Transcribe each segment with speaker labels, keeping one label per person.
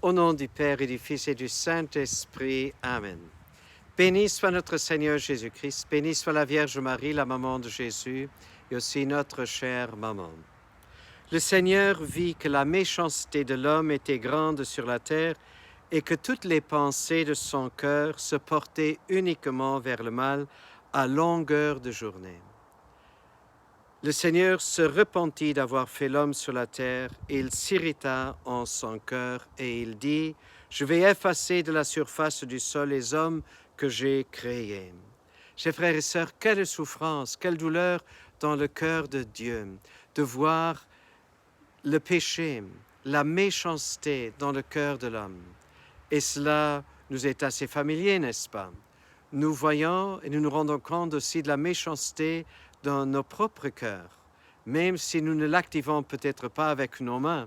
Speaker 1: Au nom du Père et du Fils et du Saint-Esprit. Amen. Béni soit notre Seigneur Jésus-Christ, béni soit la Vierge Marie, la maman de Jésus, et aussi notre chère maman. Le Seigneur vit que la méchanceté de l'homme était grande sur la terre et que toutes les pensées de son cœur se portaient uniquement vers le mal à longueur de journée. Le Seigneur se repentit d'avoir fait l'homme sur la terre, et il s'irrita en son cœur, et il dit, « Je vais effacer de la surface du sol les hommes que j'ai créés. » Chers frères et sœurs, quelle souffrance, quelle douleur dans le cœur de Dieu de voir le péché, la méchanceté dans le cœur de l'homme. Et cela nous est assez familier, n'est-ce pas? Nous voyons et nous nous rendons compte aussi de la méchanceté dans nos propres cœurs, même si nous ne l'activons peut-être pas avec nos mains,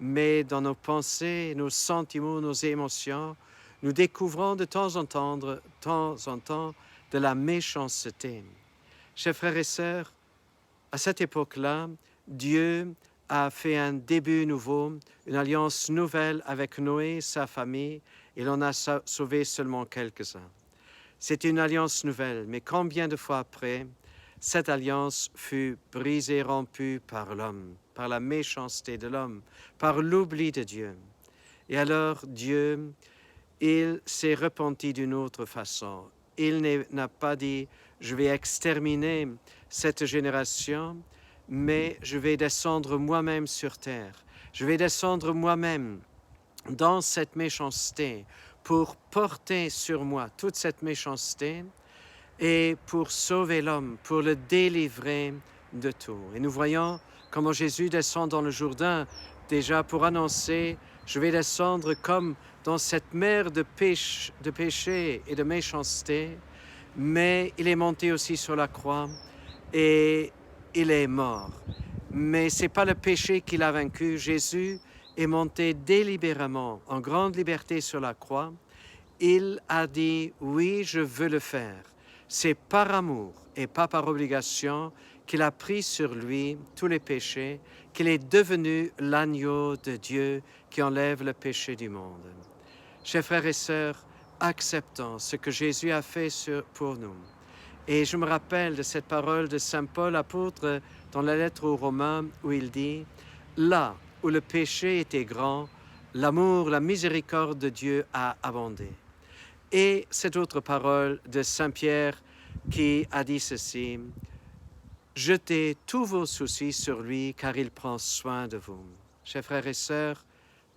Speaker 1: mais dans nos pensées, nos sentiments, nos émotions, nous découvrons de temps en temps de la méchanceté. Chers frères et sœurs, à cette époque-là, Dieu a fait un début nouveau, une alliance nouvelle avec Noé et sa famille. Il en a sauvé seulement quelques-uns. C'est une alliance nouvelle, mais combien de fois après, cette alliance fut brisée, rompue par l'homme, par la méchanceté de l'homme, par l'oubli de Dieu. Et alors Dieu, il s'est repenti d'une autre façon. Il n'a pas dit « je vais exterminer cette génération », mais je vais descendre moi-même sur terre. Je vais descendre moi-même dans cette méchanceté pour porter sur moi toute cette méchanceté et pour sauver l'homme, pour le délivrer de tout. Et nous voyons comment Jésus descend dans le Jourdain déjà pour annoncer « je vais descendre comme dans cette mer de péché et de méchanceté », mais il est monté aussi sur la croix et il est mort. Mais ce n'est pas le péché qu'il a vaincu. Jésus est monté délibérément, en grande liberté sur la croix. Il a dit, oui, je veux le faire. C'est par amour et pas par obligation qu'il a pris sur lui tous les péchés, qu'il est devenu l'agneau de Dieu qui enlève le péché du monde. Chers frères et sœurs, acceptons ce que Jésus a fait pour nous. Et je me rappelle de cette parole de Saint Paul, apôtre, dans la lettre aux Romains, où il dit « Là où le péché était grand, l'amour, la miséricorde de Dieu a abondé. » Et cette autre parole de Saint Pierre qui a dit ceci « Jetez tous vos soucis sur lui, car il prend soin de vous. » Chers frères et sœurs,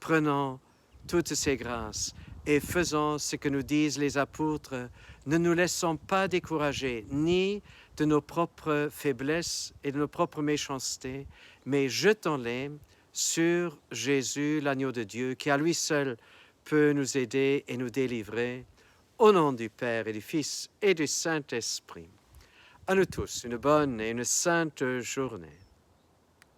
Speaker 1: prenons toutes ces grâces et faisons ce que nous disent les apôtres. Ne nous laissons pas décourager, ni de nos propres faiblesses et de nos propres méchancetés, mais jetons-les sur Jésus, l'agneau de Dieu, qui à lui seul peut nous aider et nous délivrer. Au nom du Père et du Fils et du Saint-Esprit. À nous tous, une bonne et une sainte journée.